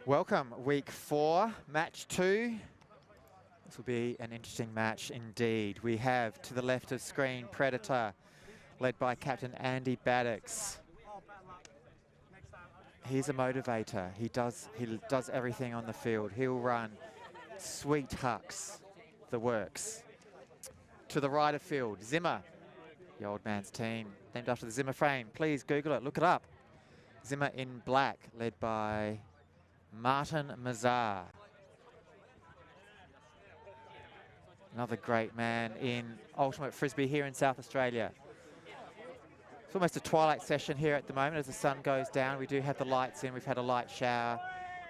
Welcome, week 4, match 2. This will be an interesting match indeed. We have to the left of screen Predator, led by Captain Andy Baddocks. He's a motivator. He does everything on the field. He'll run sweet hucks, the works. To the right of field, Zimmer, the old man's team, named after the Zimmer frame. Please Google it, look it up. Zimmer in black, led by Martin Mazar. Another great man in ultimate Frisbee here in South Australia. It's almost a twilight session here at the moment as the sun goes down. We do have the lights in. We've had a light shower.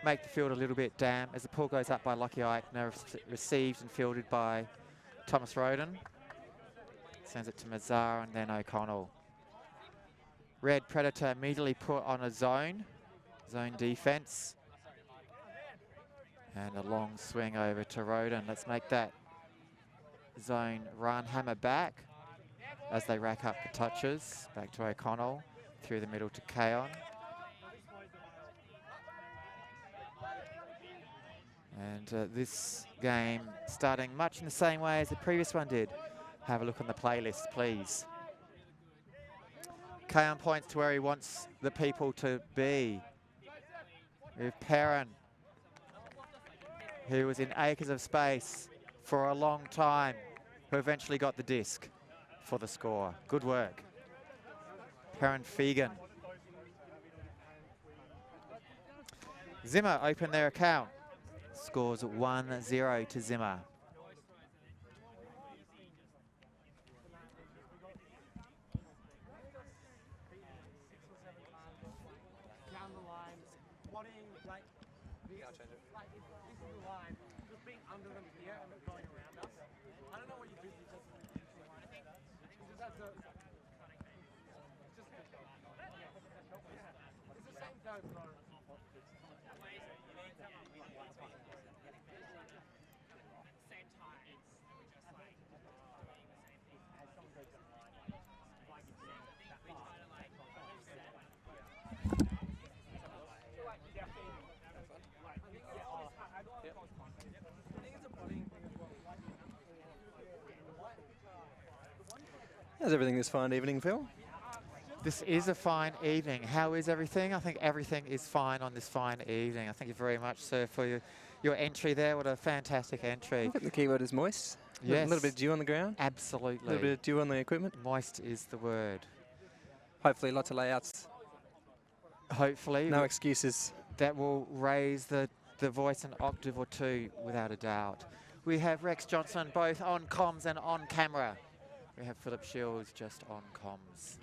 Make the field a little bit damp as the pull goes up by Lockie Eichner, received and fielded by Thomas Roden. Sends it to Mazar and then O'Connell. Red Predator immediately put on a zone defense. And a long swing over to Roden. Let's make that zone run. Hammer back as they rack up the touches. Back to O'Connell, through the middle to Kaon. And this game starting much in the same way as the previous one did. Have a look on the playlist, please. Kaon points to where he wants the people to be. With Perrin, who was in acres of space for a long time, who eventually got the disc for the score. Good work. Perrin Fegan. Zimmer open their account. Scores 1-0 to Zimmer. How's everything this fine evening, Phil? This is a fine evening. How is everything? I think everything is fine on this fine evening. I thank you very much, sir, for your entry there. What a fantastic entry. I think the keyword is moist. Yes. A little bit of dew on the ground. Absolutely. A little bit of dew on the equipment. Moist is the word. Hopefully lots of layouts. Hopefully. No excuses. That will raise the voice an octave or two, without a doubt. We have Rex Johnson both on comms and on camera. We have Philip Shields just on comms.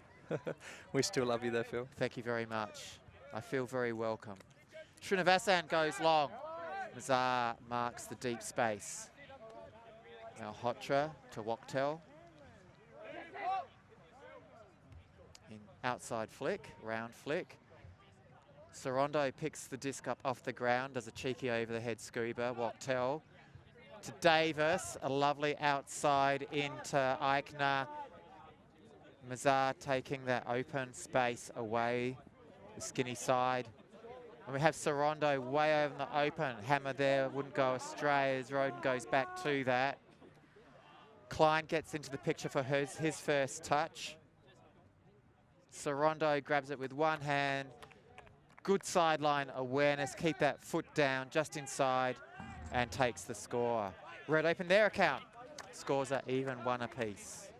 We still love you there, Phil. Thank you very much. I feel very welcome. Srinivasan goes long. Mazar marks the deep space. Now Hotra to Wachtel. In outside flick, round flick. Sorondo picks the disc up off the ground, does a cheeky over the head scuba. Wachtel to Davis, a lovely outside into Eichner. Mazar taking that open space away, the skinny side. And we have Sorondo way over in the open. Hammer there, wouldn't go astray as Roden goes back to that. Klein gets into the picture for his first touch. Sorondo grabs it with one hand. Good sideline awareness, keep that foot down just inside and takes the score. Red open their account. Scores are even, one apiece.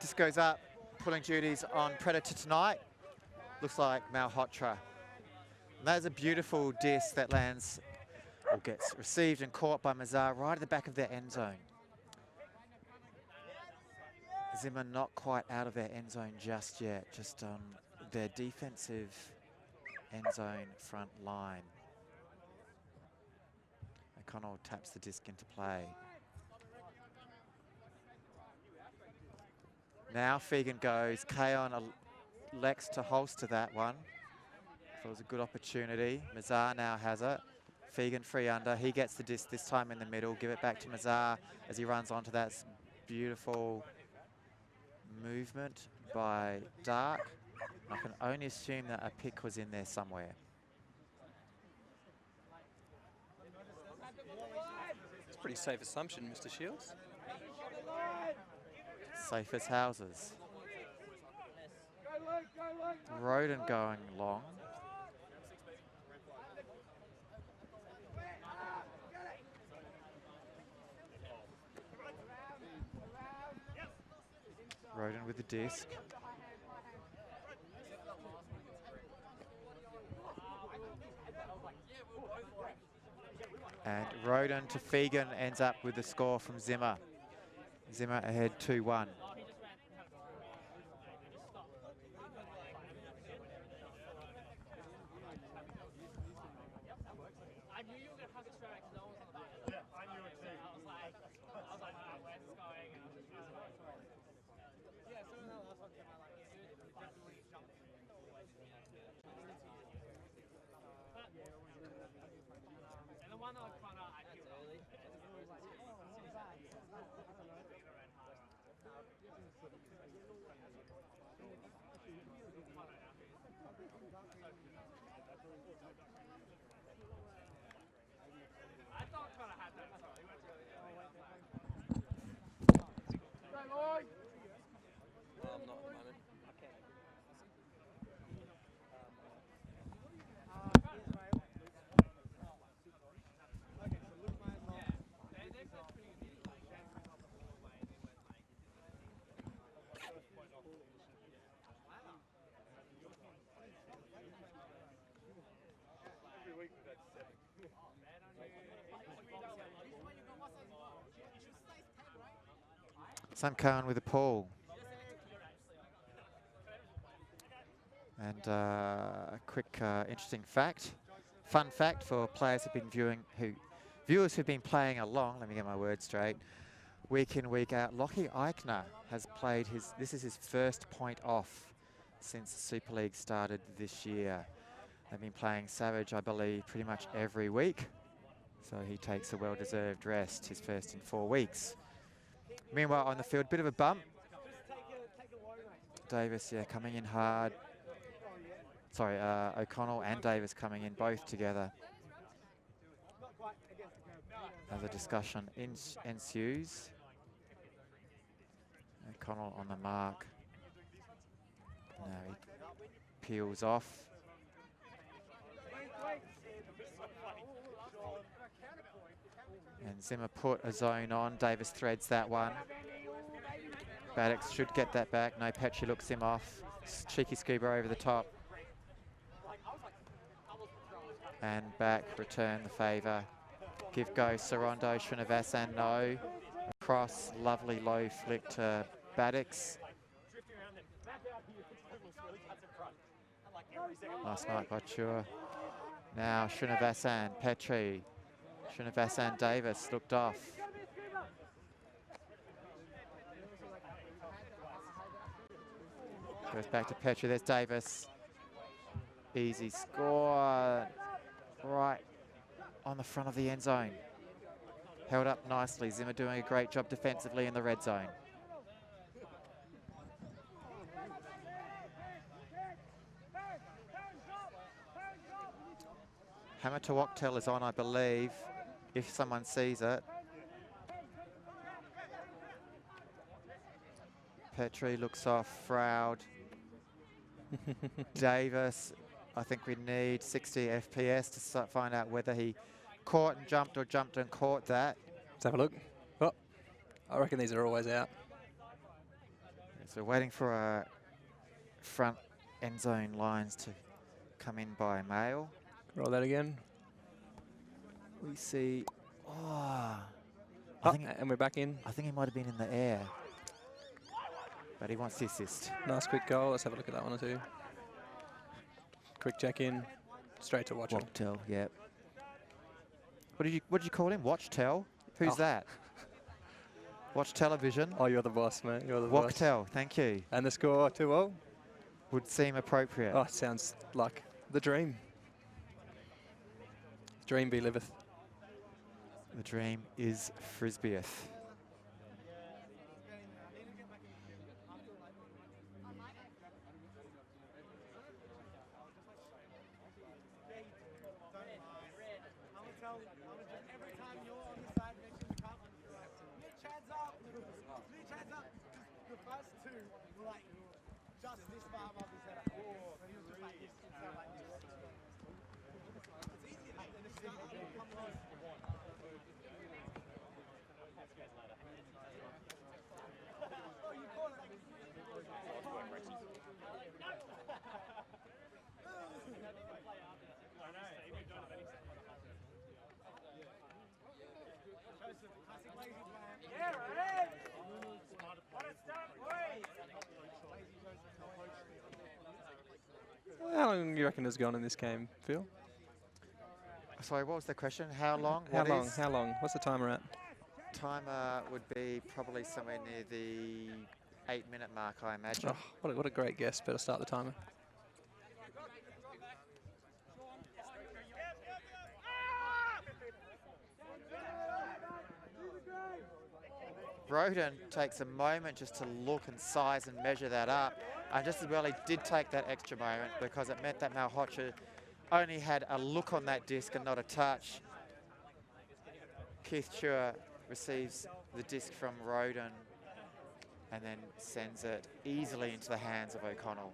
Disc goes up, pulling duties on Predator tonight. Looks like Malhotra. And that is a beautiful disc that lands, or gets received and caught by Mazar right at the back of their end zone. Zimmer not quite out of their end zone just yet, just on their defensive end zone front line. O'Connell taps the disc into play. Now Fegan goes. Kaon elects to holster that one. So it was a good opportunity. Mazar now has it. Fegan free under. He gets the disc this time in the middle. Give it back to Mazar as he runs onto that beautiful movement by Dark. I can only assume that a pick was in there somewhere. It's a pretty safe assumption, Mr. Shields. Safe as houses. Roden going long. Roden with the disc. And Roden to Fegan ends up with the score from Zimmer. Zimmer ahead 2-1. Sam Cohen with a pull. And a quick interesting fact, fun fact for players who've been viewers who've been playing along, let me get my words straight, week in, week out. Lockie Eichner has played this is his first point off since the Super League started this year. They've been playing Savage, I believe, pretty much every week. So he takes a well-deserved rest, his first in 4 weeks. Meanwhile, on the field, bit of a bump. Davis, yeah, coming in hard. Sorry, O'Connell and Davis coming in both together. As a discussion ensues. O'Connell on the mark. Now he peels off. And Zimmer put a zone on. Davis threads that one. Baddocks should get that back. No, Petrie looks him off. Cheeky scuba over the top. And back, return the favour. Give go, Sorondo, Srinivasan, no. Across, lovely low flick to Baddocks. Nice mark by Chua. Now Srinivasan, Petrie. Srinivasan, Davis looked off. Goes back to Petrie, there's Davis. Easy score. Right on the front of the end zone. Held up nicely. Zimmer doing a great job defensively in the red zone. Hammer to Wachtel is on, I believe, if someone sees it. Petrie looks off, Froud. Davis, I think we need 60 FPS to find out whether he caught and jumped or jumped and caught that. Let's have a look. Oh, I reckon these are always out. So waiting for our front end zone lines to come in by mail. Roll that again. We see, oh, And we're back in. I think he might have been in the air, but he wants the assist. Nice quick goal. Let's have a look at that one or two. Quick check in, straight to watch him. Walk-tell, yep. What did you call him? Watch-tell? Who's that? Watch television? Oh, you're the boss, mate. You're the boss. Walk-tell, thank you. And the score, 2-0. Would seem appropriate. Oh, it sounds like the dream. Dream be liveth. The dream is Frisbeeth. How long do you reckon has gone in this game, Phil? Sorry, what was the question? How long? How long? What's the timer at? Timer would be probably somewhere near the 8-minute mark, I imagine. Oh, what a great guess. Better start the timer. Roden takes a moment just to look and size and measure that up. And just as well, he did take that extra moment because it meant that Malhotra only had a look on that disc and not a touch. Keith Chua receives the disc from Roden and then sends it easily into the hands of O'Connell.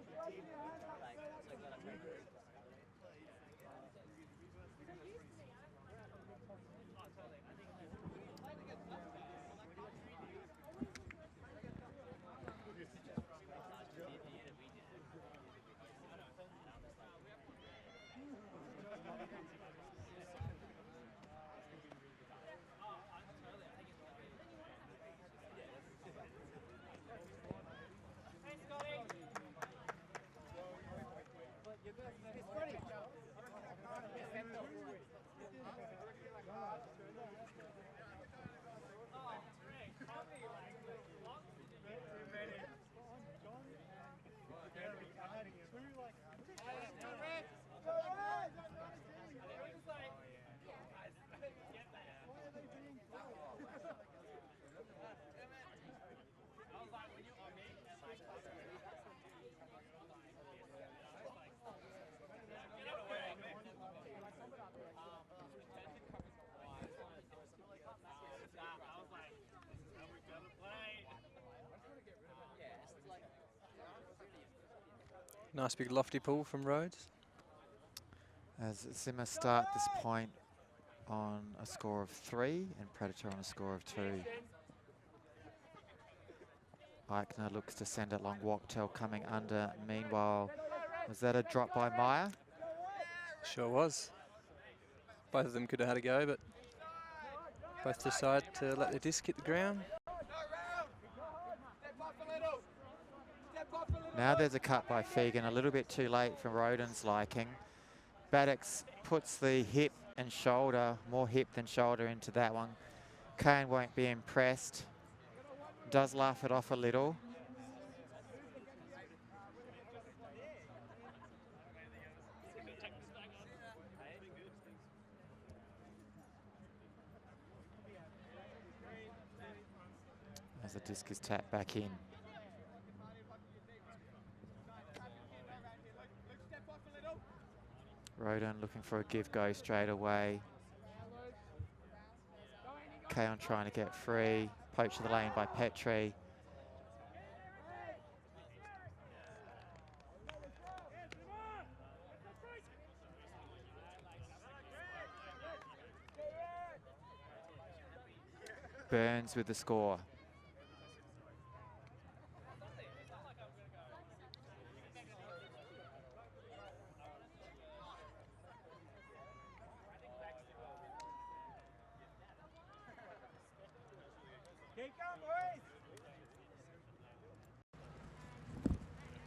Nice big lofty pull from Rhodes. As Zimmer start this point on a score of 3 and Predator on a score of 2. Eichner looks to send it long. Walk-tell coming under. Meanwhile, was that a drop by Meyer? Sure was. Both of them could have had a go, but both decide to let the disc hit the ground. Now there's a cut by Fegan, a little bit too late for Roden's liking. Baddocks puts the hip and shoulder, more hip than shoulder into that one. Kane won't be impressed. Does laugh it off a little. As the disc is tapped back in. Roden looking for a give-go straight away. Kaon trying to get free. Poached to the lane by Petrie. Burns with the score.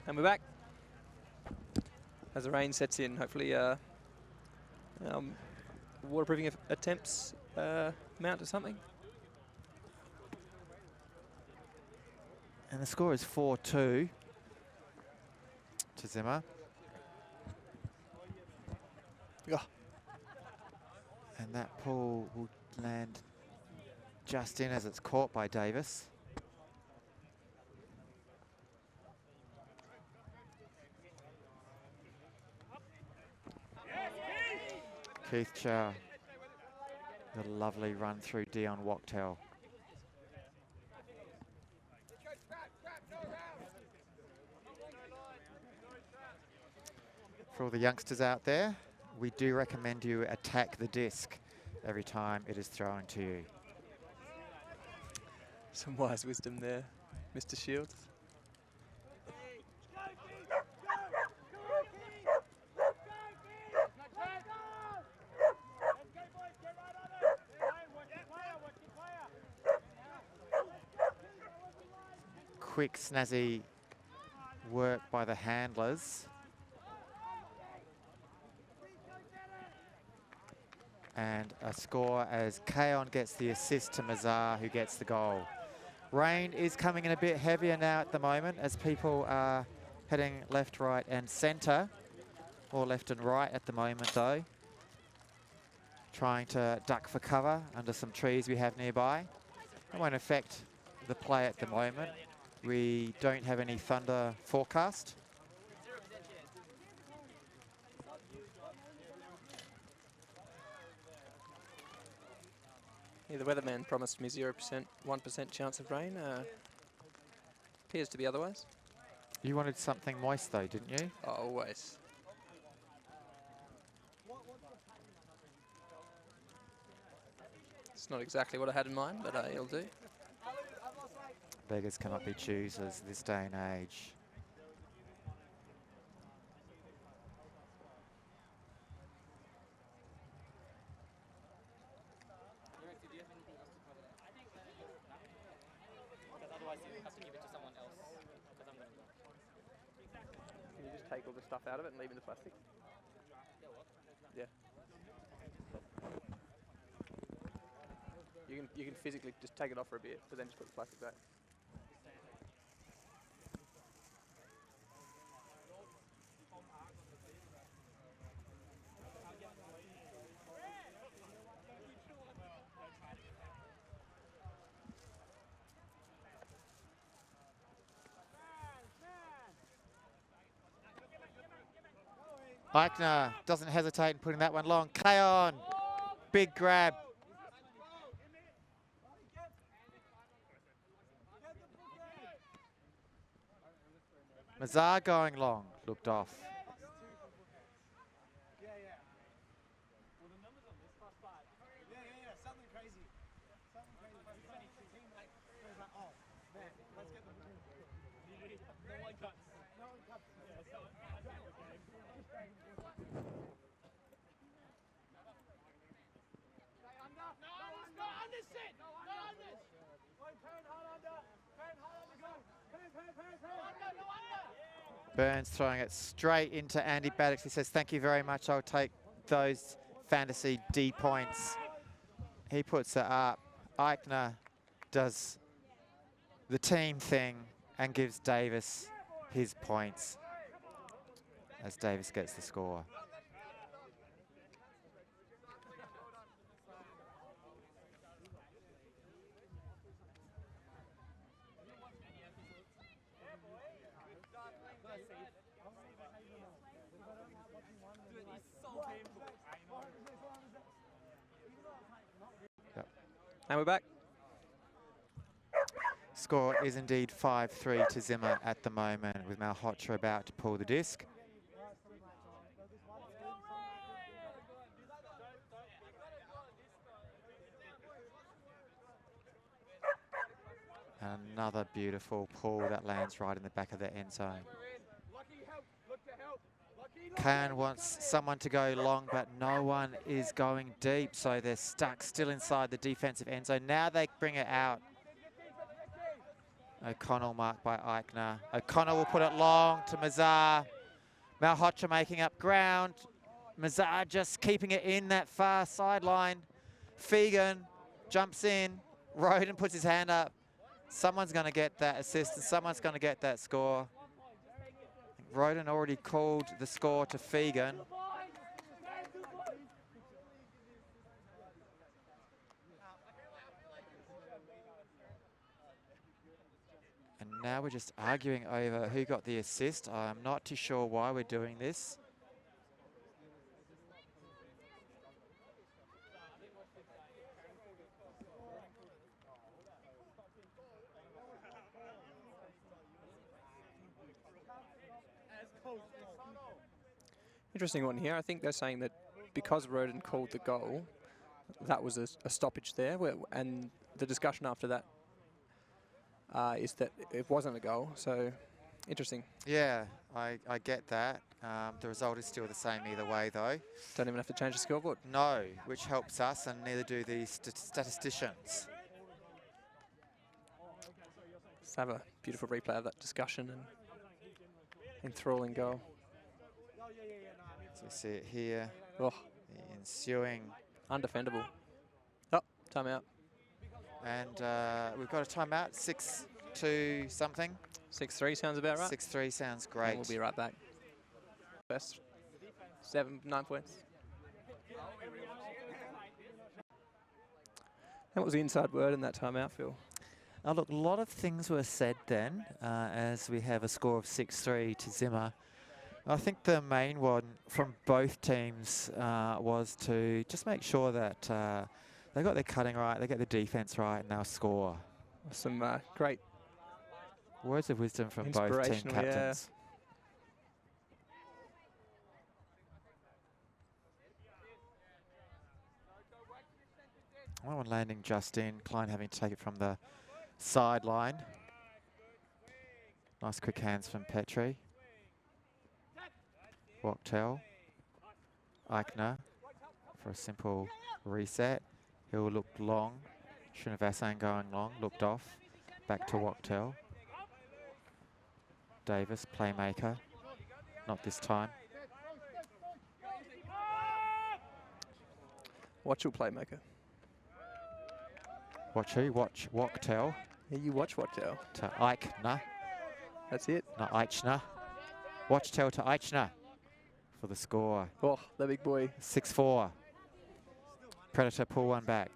And we're back. As the rain sets in, hopefully waterproofing attempts mount to something. And the score is 4-2 to Zimmer. Yeah. And that pull will land just in as it's caught by Davis. Keith Chow, the lovely run through Dion Wachtel. For all the youngsters out there, we do recommend you attack the disc every time it is thrown to you. Some wise wisdom there, Mr. Shields. Quick, snazzy work by the handlers. And a score as Kaon gets the assist to Mazar, who gets the goal. Rain is coming in a bit heavier now at the moment as people are heading left, right and centre. Or left and right at the moment though. Trying to duck for cover under some trees we have nearby. It won't affect the play at the moment. We don't have any thunder forecast. Yeah, the weatherman promised me 0%, 1% chance of rain. Appears to be otherwise. You wanted something moist though, didn't you? Oh, always. It's not exactly what I had in mind, but it'll do. Beggars cannot be choosers this day and age. Can you just take all the stuff out of it and leave in the plastic? Yeah. You can physically just take it off for a bit, but then just put the plastic back. Eichner doesn't hesitate in putting that one long. Kaon, big grab. Mazar going long, looked off. Burns throwing it straight into Andy Baddocks. He says, thank you very much. I'll take those fantasy D points. He puts it up. Eichner does the team thing and gives Davis his points as Davis gets the score. And we're back. Score is indeed 5-3 to Zimmer at the moment, with Malhotra about to pull the disc. Another beautiful pull that lands right in the back of the end zone. Khan wants someone to go long, but no one is going deep, so they're stuck still inside the defensive end zone. Now they bring it out O'Connell marked by Eichner. O'Connell will put it long to Mazar. Malhotra making up ground. Mazar just keeping it in that far sideline. Fegan jumps in. Roden puts his hand up. Someone's going to get that assist and someone's going to get that score. Roden already called the score to Fegan. And now we're just arguing over who got the assist. I'm not too sure why we're doing this. Interesting one here. I think they're saying that because Roden called the goal, that was a stoppage there. And the discussion after that is that it wasn't a goal. So, interesting. Yeah, I get that. The result is still the same either way, though. Don't even have to change the scoreboard. No, which helps us, and neither do the statisticians. Let's have a beautiful replay of that discussion and enthralling goal. So we see it here. Oh, The ensuing. undefendable. Oh, timeout. And we've got a timeout, 6-2 something. 6-3 sounds about right. 6-3 sounds great. And we'll be right back. First 9 points. That was the inside word in that timeout, Phil. Look, a lot of things were said then as we have a score of 6-3 to Zimmer. I think the main one from both teams was to just make sure that they got their cutting right, they get the defense right, and they'll score. Some great words of wisdom from both team captains. One landing just in, Klein having to take it from the sideline. Nice quick hands from Petrie. Wachtel. Eichner for a simple reset. He'll look long. Srinivasan going long, looked off. Back to Wachtel. Davis, playmaker. Not this time. Watchel playmaker. Watch who? Watch Wachtel. Yeah, you watch Wachtel. To Eichner. That's it. Not Eichner. Wachtel to Eichner for the score. Oh, the big boy. 6-4. Predator pull one back.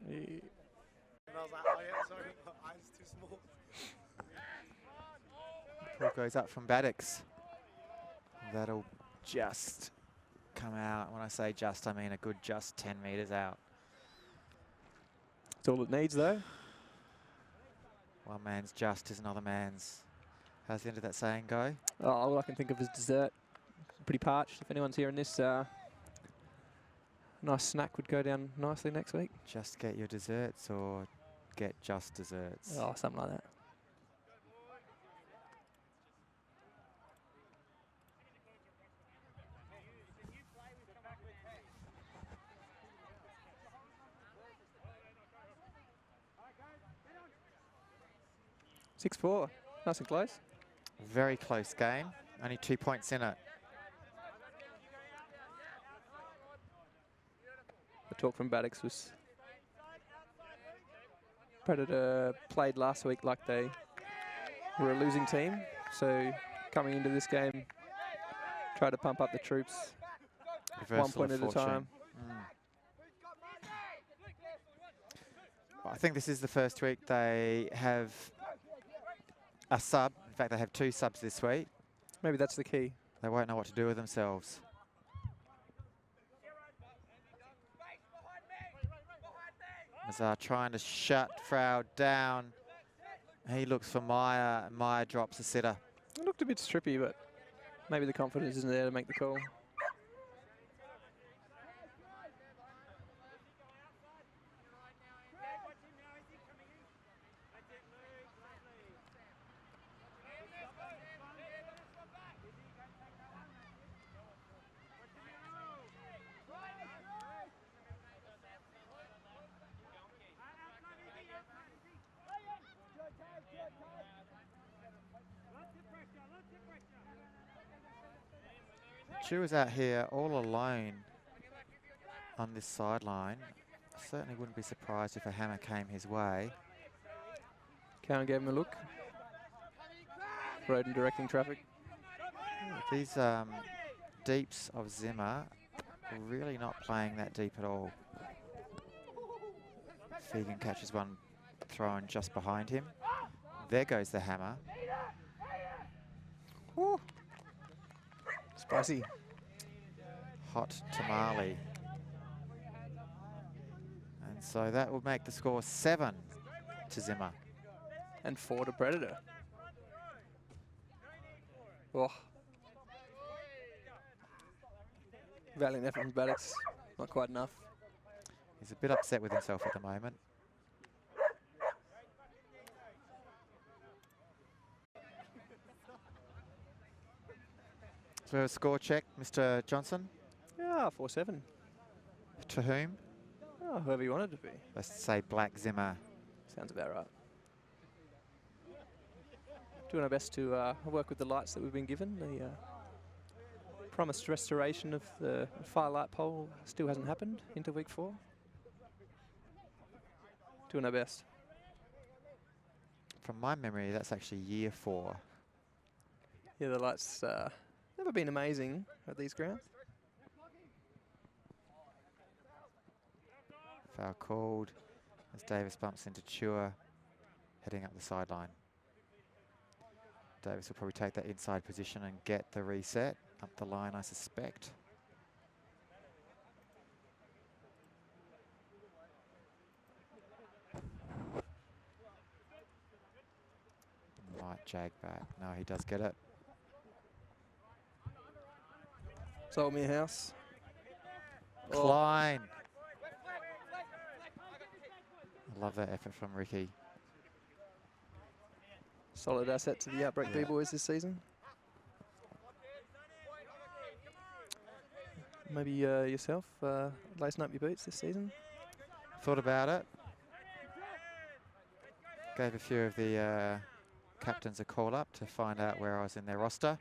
Yeah. And I was like, oh yeah, sorry, my eyes too small. Pull goes up from Baddocks. That'll just come out. When I say just, I mean a good just 10 metres out. That's all it needs, though. One man's just is another man's. How's the end of that saying go? Oh, all I can think of is dessert. Pretty parched. If anyone's hearing this, nice snack would go down nicely next week. Just get your desserts or get just desserts? Oh, something like that. Six 4, nice and close. Very close game. Only 2 points in it. The talk from Baddocks was Predator played last week like they were a losing team. So coming into this game, try to pump up the troops. Reversal 1 point at a time. I think this is the first week they have a sub. In fact, they have 2 subs this week. Maybe that's the key. They won't know what to do with themselves. Mazar trying to shut Froud down. He looks for Meyer, and Meyer drops a sitter. It looked a bit strippy, but maybe the confidence isn't there to make the call. Chu is out here all alone on this sideline. Certainly wouldn't be surprised if a hammer came his way. Cowan gave him a look. Roden directing traffic. These deeps of Zimmer really not playing that deep at all. Fegan catches one thrown just behind him. There goes the hammer. Woo. Spicy. Hot tamale. And so that will make the score 7 to Zimmer. And 4 to Predator. Oh. Valiant effort from Baddocks. Not quite enough. He's a bit upset with himself at the moment. So a score check, Mr. Johnson. Yeah, 4-7. To whom? Oh, whoever you want it to be. Let's say Black Zimmer. Sounds about right. Doing our best to work with the lights that we've been given. The promised restoration of the firelight pole still hasn't happened into week 4. Doing our best. From my memory, that's actually year 4. Yeah, the lights never been amazing at these grounds. Foul called as Davis bumps into Chua, heading up the sideline. Davis will probably take that inside position and get the reset up the line, I suspect. Might jag back. No, he does get it. Sold me a house. Klein. I love that effort from Ricky. Solid asset to the Outbreak B-boys this season. Maybe yourself lacing up your boots this season? Thought about it. Gave a few of the captains a call up to find out where I was in their roster.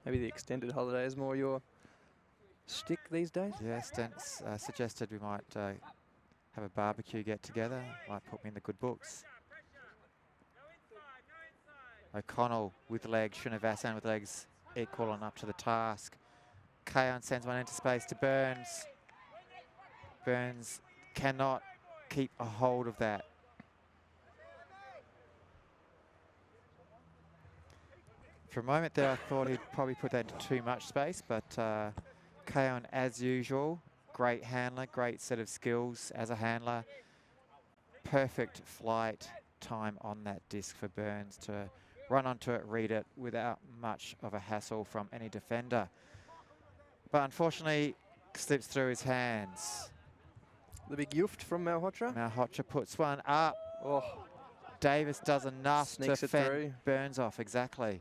Maybe the extended holiday is more your shtick these days? Yeah, Stents suggested we might have a barbecue get together. Might put me in the good books. O'Connell with legs, Srinivasan with legs, equal and up to the task. Kayan sends one into space to Burns. Burns cannot keep a hold of that. For a moment there, I thought he'd probably put that into too much space, but Kayan, as usual, great handler, great set of skills as a handler. Perfect flight time on that disc for Burns to run onto it, read it without much of a hassle from any defender. But unfortunately, slips through his hands. The big yuft from Malhotra. Malhotra puts one up. Oh. Davis does enough Sneaks to it fend through. Burns off, exactly.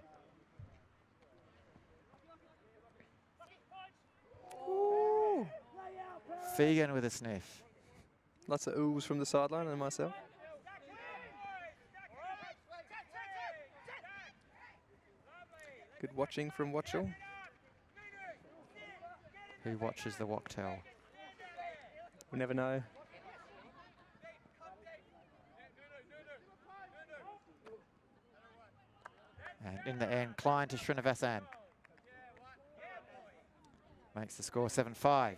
Ooh. Fegan with a sniff. Lots of oohs from the sideline and myself. Good watching from Watchell. Who watches the Walktail? We never know. And in the end, Klein to Srinivasan. Makes the score 7-5.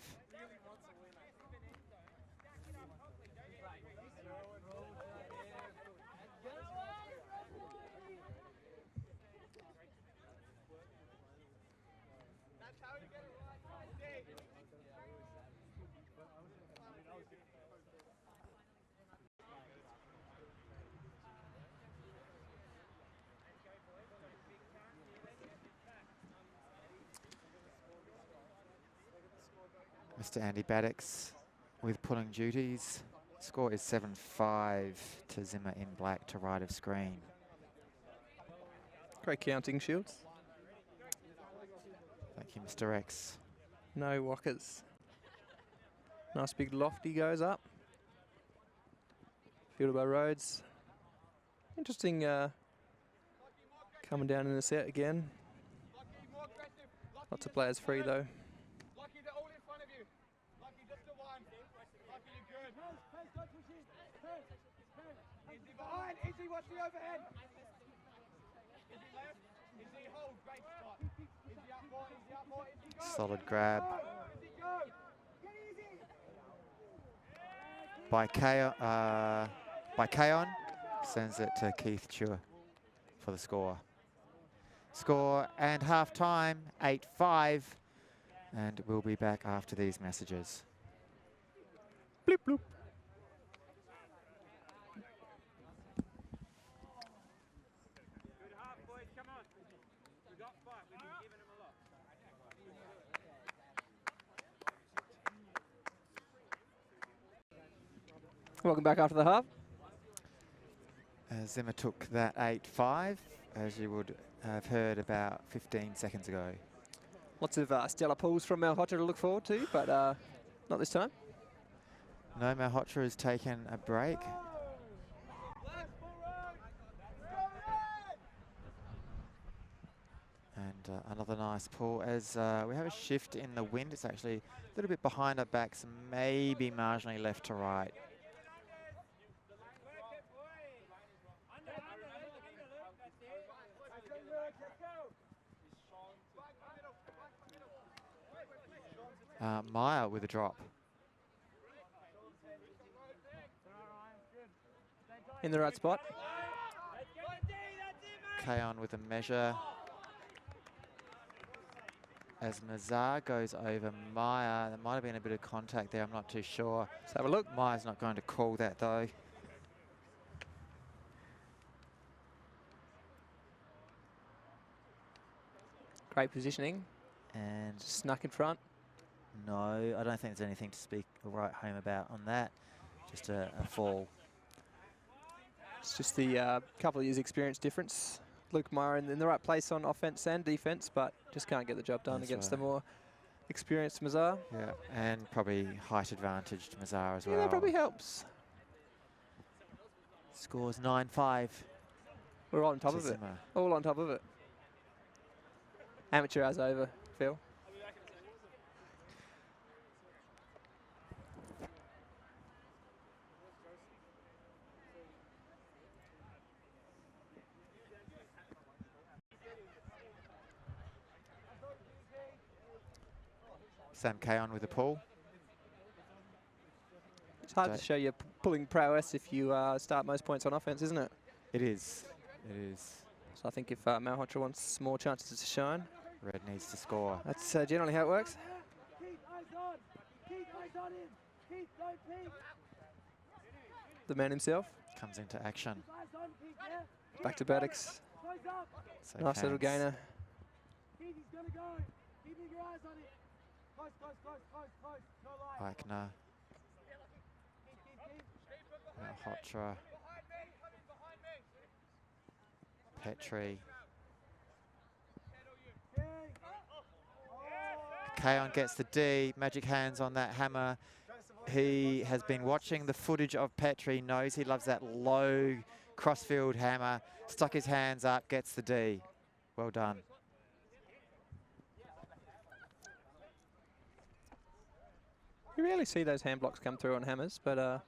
Mr. Andy Baddocks with pulling duties. Score is 7-5 to Zimmer in black to right of screen. Great counting, Shields. Thank you, Mr. X. No walkers. Nice big lofty goes up. Fielded by Rhodes. Interesting coming down in the set again. Lots of players free though. Izzy, watch the overhead. Izzy left. Izzy hold. Great spot. Izzy up more. Izzy up more. Izzy go. Solid grab Izzy go. Get easy. by Kaon. Sends it to Keith Chua for the score. Score and half time, 8-5. And we'll be back after these messages. Bloop, bloop. Good half, boys. Come on. We got fight. We've been giving them a lot. Welcome back after the half. Zimmer took that 8-5, as you would have heard about 15 seconds ago. Lots of stellar pulls from Malhotra to look forward to, but not this time. No, Malhotra has taken a break. And another nice pull as we have a shift in the wind. It's actually a little bit behind our backs, maybe marginally left to right. Meyer with a drop. In the right spot. Kaon with a measure. As Mazar goes over Meyer, there might have been a bit of contact there, I'm not too sure. Let's have a look. Meyer's not going to call that though. Great positioning. And Snuck in front. no, I don't think there's anything to speak or write home about on that. Just a fall. It's just the couple of years experience difference. Luke Meyer in the right place on offense and defense, but just can't get the job done That's against right. the more experienced Mazar. Yeah, and probably height advantage to Mazar as well. Yeah, that probably helps. Scores 9-5. We're all on top to of it. Zimmer. All on top of it. Amateur hours over, Phil. Sam Kaon with a pull. It's hard to show your pulling prowess if you start most points on offense, isn't it? It is. It is. So I think if Malhotra wants more chances to shine, Red needs to score. that's generally how it works. Keep eyes on. Keep eyes on him. Keep, don't peek. The man himself. Comes into action. Eyes on, keep, yeah. Back to Baddocks. Close up. So Nice little hands. gainer. Keep, he's gonna go. Keeping your eyes on it. Close, close, close, close, close. No light. Eichner, Keep. Malhotra, Petrie. Kaon gets the D, magic hands on that hammer. He has been watching the footage of Petrie, knows he loves that low crossfield hammer, stuck his hands up, gets the D. Well done. You rarely see those hand blocks come through on hammers, but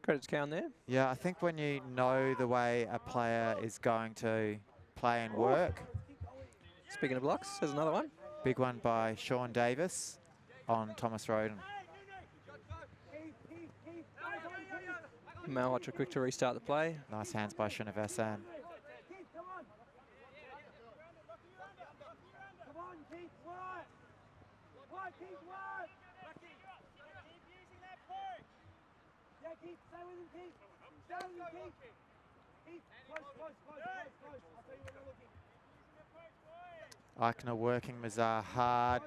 credit to Cowan there. Yeah, I think when you know the way a player is going to play and work. Speaking of blocks, there's another one. Big one by Sean Davis on Thomas Roden. Malhotra quick to restart the play. Nice hands by Srinivasan. Eichner working Mazar hard.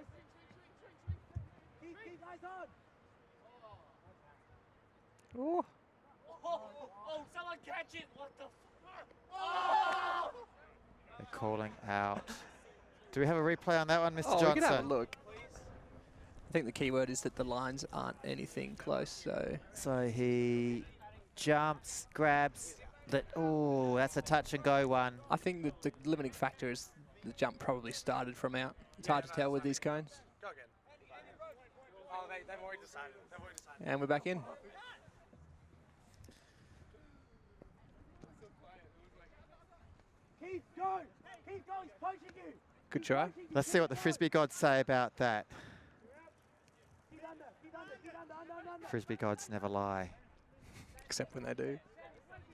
Oh, Someone catch it! What the They're calling out. Do we have a replay on that one, Mr. oh, we Johnson? can have a look. I think the key word is that the lines aren't anything close, so... So he jumps, grabs, oh, that's a touch and go one. I think that the limiting factor is the jump probably started from out. It's hard to tell with these cones. Go again. Oh, they've already decided. They've already decided. And we're back in. Keith, go! Keith, go! He's poaching you! Good try. Let's see what the Frisbee gods say about that. He's under, he's under, he's under. Frisbee gods never lie. Except when they do.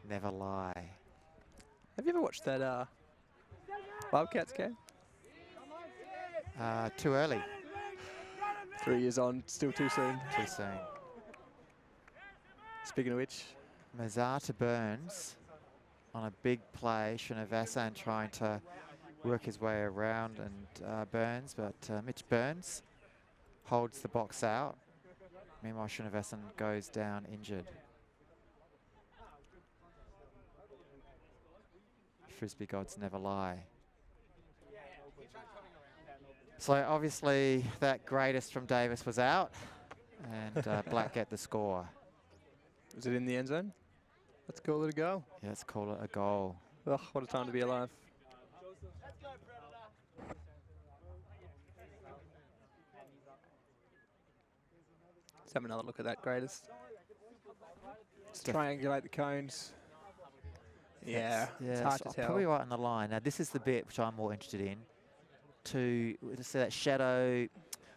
Never lie. Have you ever watched that Wildcats game? Too early. 3 years on, still too soon. Too soon. Speaking of which, Mazar to Burns on a big play. Srinivasan trying to work his way around and Burns, but Mitch Burns holds the box out. Meanwhile, Srinivasan goes down injured. Frisbee gods never lie. So obviously that greatest from Davis was out, and Black get the score. was it in the end zone? Let's call it a goal. Yeah, let's call it a goal. Ugh, what a time to be alive. Let's have another look at that greatest. Let's triangulate the cones. Yeah, it's hard to tell. Probably right on the line. Now this is the bit which I'm more interested in. To see that shadow,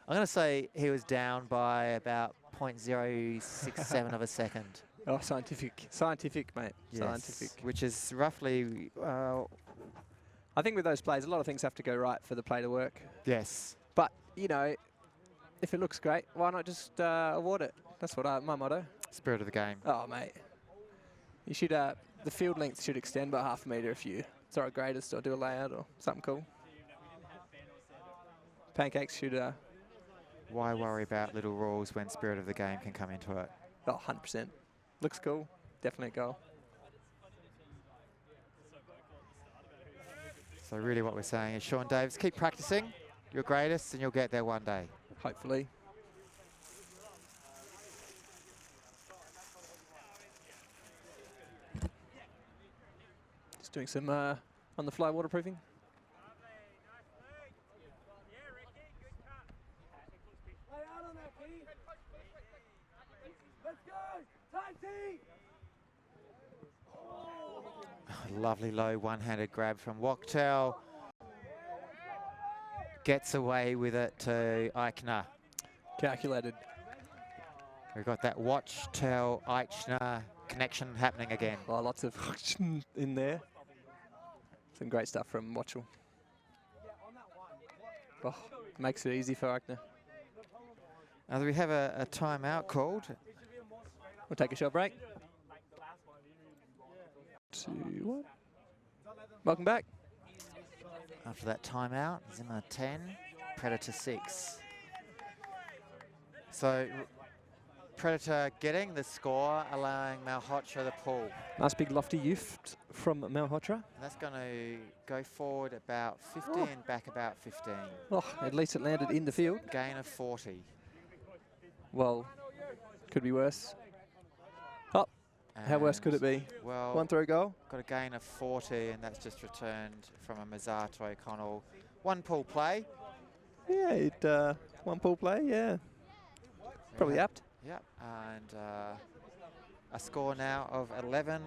I'm going to say he was down by about 0.067 of a second. Oh, scientific, mate. Yes, Scientific. which is roughly, I think with those plays, a lot of things have to go right for the play to work. yes. But, you know, if it looks great, why not just award it? That's what my motto. Spirit of the game. Oh, mate. You should, the field length should extend by half a metre if you throw a greatest or do a layout or something cool. Pancakes should... Why worry about little rules when spirit of the game can come into it? Oh, 100%. Looks cool. Definitely a goal. So really what we're saying is, Sean Davis, keep practicing your greatest and you'll get there one day. Hopefully. Just doing some on-the-fly waterproofing. Lay out on that, Keith. Let's go! Time T! Lovely low one-handed grab from Wachtell. Gets away with it to Eichner. Calculated. We've got that Wachtell Eichner connection happening again. Oh, lots of in there. Some great stuff from Wachtell. Oh, makes it easy for Eichner. Now we have a timeout called. We'll take a short break. 2-1. Welcome back. After that timeout, Zimmer 10, Predator 6. So Predator getting the score, allowing Malhotra the pull. Nice big lofty youth from Malhotra. And that's going to go forward about 50 and back about 15. Oh, at least it landed in the field. Gain of 40. Well, could be worse. Oh, how worse could it be? Well, One throw goal. got a gain of 40, and that's just returned from a Mazar to O'Connell. One pull play. Yeah, it one pull play. Yeah, probably apt. Yep, and a score now of 11-6.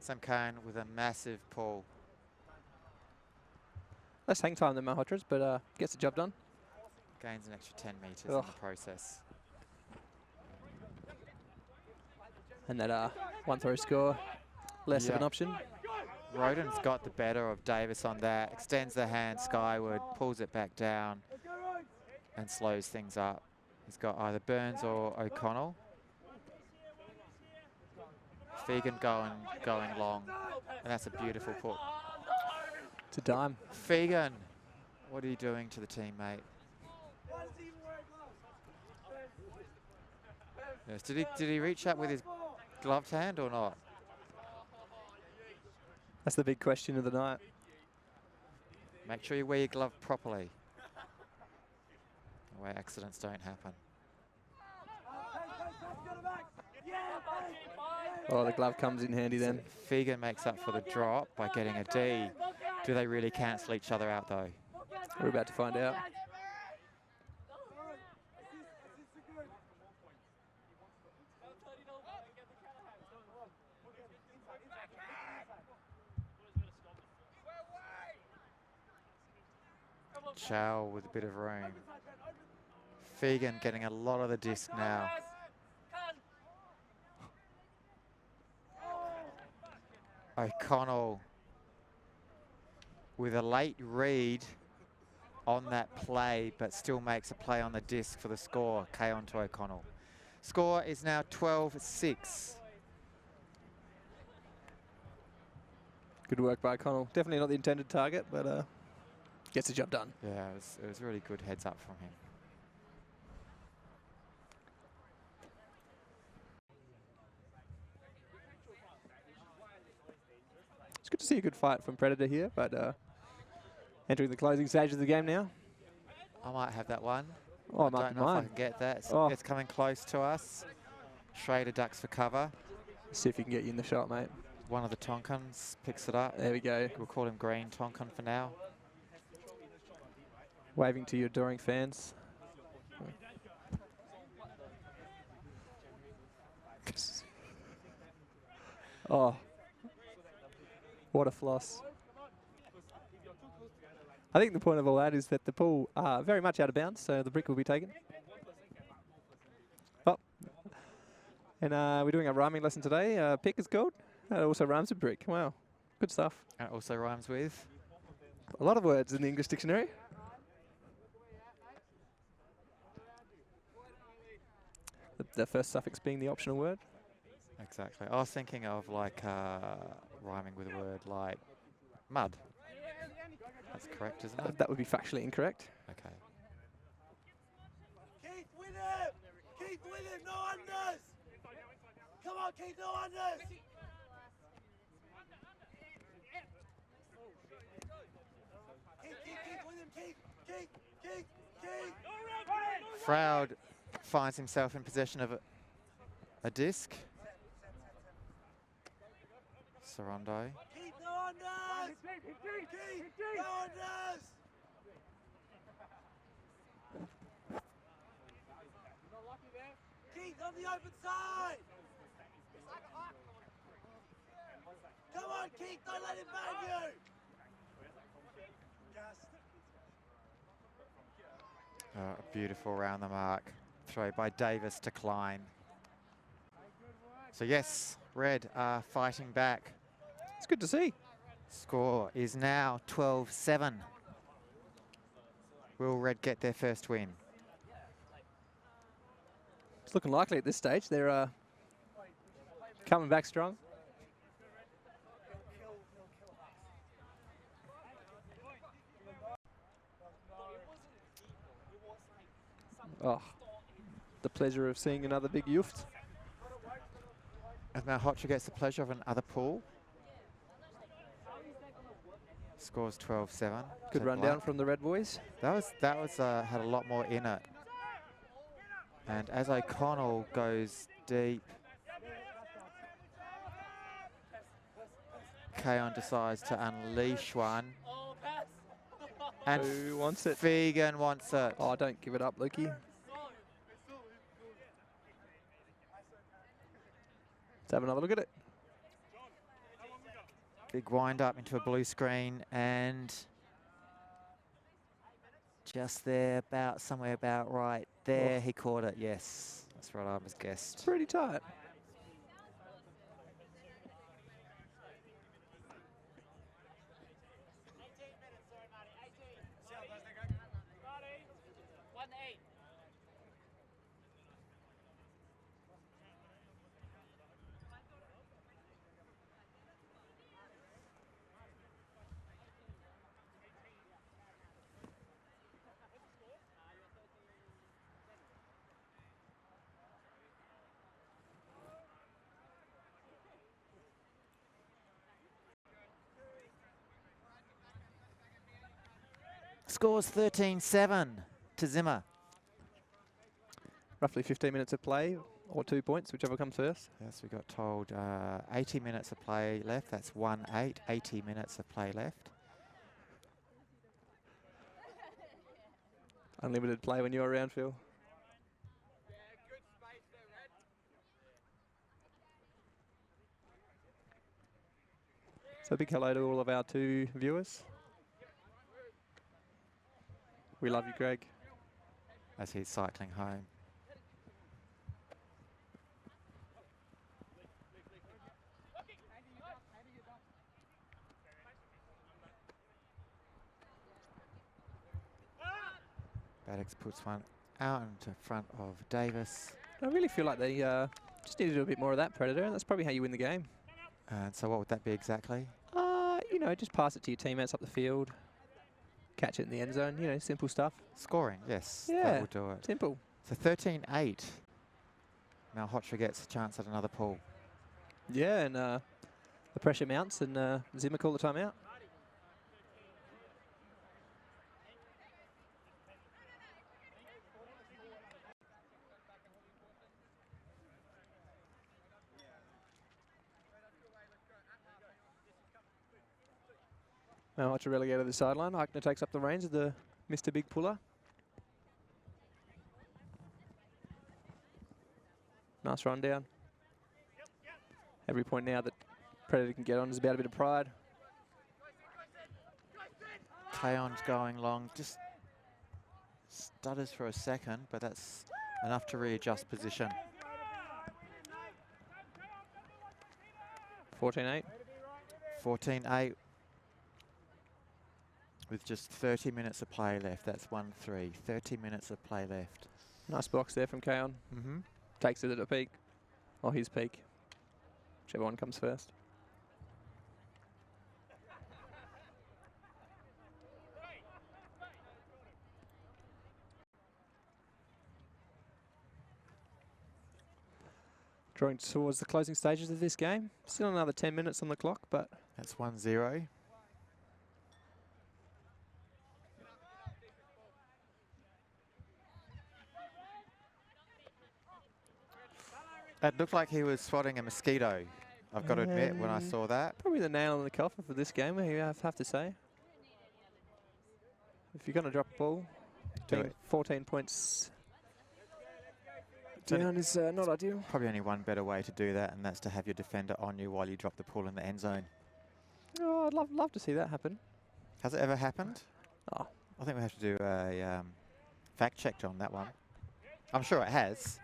Sam Kane with a massive pull. Less hang time than Malhotra's, but gets the job done. Gains an extra 10 metres in Ugh. the process. And that one throw score, less of an option. Roden's got the better of Davis on that. Extends the hand skyward, pulls it back down, and slows things up. He's got either Burns or O'Connell. Fegan going long, and that's a beautiful put. It's a dime. Fegan, what are you doing to the teammate? Yes, did he reach up with his gloved hand or not? That's the big question of the night. Make sure you wear your glove properly. where accidents don't happen. Oh, the glove comes in handy then. So Fegan makes up for the drop by getting a D. Do they really cancel each other out though? We're about to find out. Chow with a bit of room. Fegan getting a lot of the disc now. O'Connell with a late read on that play, but still makes a play on the disc for the score. K on to O'Connell. Score is now 12-6. Good work by O'Connell. Definitely not the intended target, but gets the job done. Yeah, it was really good heads up from him. It's good to see a good fight from Predator here, but entering the closing stages of the game now. I might have that one. Oh, I don't know if I can get that. It's coming close to us. Schrader ducks for cover. See if you can get you in the shot, mate. One of the Tonkins picks it up. There we go. We'll call him Green Tonkin for now. Waving to your adoring fans. Oh, what a floss. I think the point of all that is that the pool are very much out of bounds, so the brick will be taken. Oh, and we're doing a rhyming lesson today. Pick is called. That also rhymes with brick. Wow, good stuff. And it also rhymes with? A lot of words in the English dictionary. The first suffix being the optional word. Exactly. I was thinking of like rhyming with a word like mud. That's correct, isn't it? That would be factually incorrect. Okay. Keith, with him! Keith, with him! No unders! Come on, Keith, no unders! Keith, with him, Keith! Froud finds himself in possession of a disc. Sorondo. Keith, no unders! Keith, no unders! Keith, on the open side! Come on, Keith, don't let him bang you! A beautiful round the mark throw by Davis to Klein. So yes, Red are fighting back. It's good to see. Score is now 12-7. Will Red get their first win? It's looking likely at this stage. They're coming back strong. Oh, the pleasure of seeing another big yuft. And now Hotcher gets the pleasure of another pull. Scores 12-7. Good rundown from the Red boys. That was had a lot more in it. And as O'Connell goes deep, Kaon decides to unleash one. And who wants it? Fegan wants it. Oh, don't give it up, Lukey. Let's have another look at it. Big wind up into a blue screen and just there, somewhere about right there. He caught it, yes. That's what I was guessed. Pretty tight. Scores 13-7 to Zimmer. roughly 15 minutes of play or 2 points, whichever comes first. Yes, we got told 80 minutes of play left. That's 1-8, 80 minutes of play left. Unlimited play when you're around, Phil. So a big hello to all of our 2 viewers. We love you, Greg. As he's cycling home. Baddox puts one out into front of Davis. I really feel like they just need to do a bit more of that, Predator, and that's probably how you win the game. And so what would that be exactly? You know, just pass it to your teammates up the field, catch it in the end zone, you know, simple stuff. Scoring, yes, Yeah, that will do it. simple. So 13-8. Now Hotra gets a chance at another pull. Yeah, and the pressure mounts, and Zimmer call the timeout. Now Hotra relegated to the sideline. Eichner takes up the reins of the Mr. Big Puller. Nice run down. Every point now that Predator can get on is about a bit of pride. Clayon's going long, just stutters for a second, but that's enough to readjust position. 14-8. 14-8 with just 30 minutes of play left. That's 1-3. 30 minutes of play left. Nice box there from Kaon. Takes it at a peak, or his peak, whichever one comes first. Drawing towards the closing stages of this game. Still another 10 minutes on the clock, but... That's 1-0. It looked like he was spotting a mosquito, I've got to admit, when I saw that. Probably the nail in the coffin for this game, you have to say. If you're going to drop a ball, doing 14 points down is not ideal. Probably only one better way to do that, and that's to have your defender on you while you drop the pull in the end zone. Oh, I'd love to see that happen. Has it ever happened? Oh. I think we have to do a fact check on that one. I'm sure it has.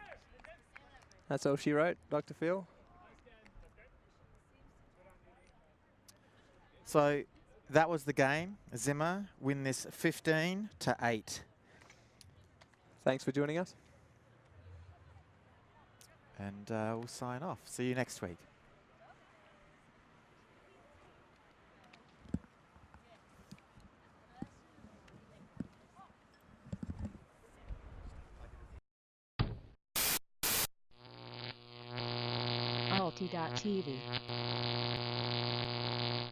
That's all she wrote, Dr. Phil. So that was the game. Zimmer win this 15-8. Thanks for joining us. And we'll sign off. See you next week. ULTI.TV.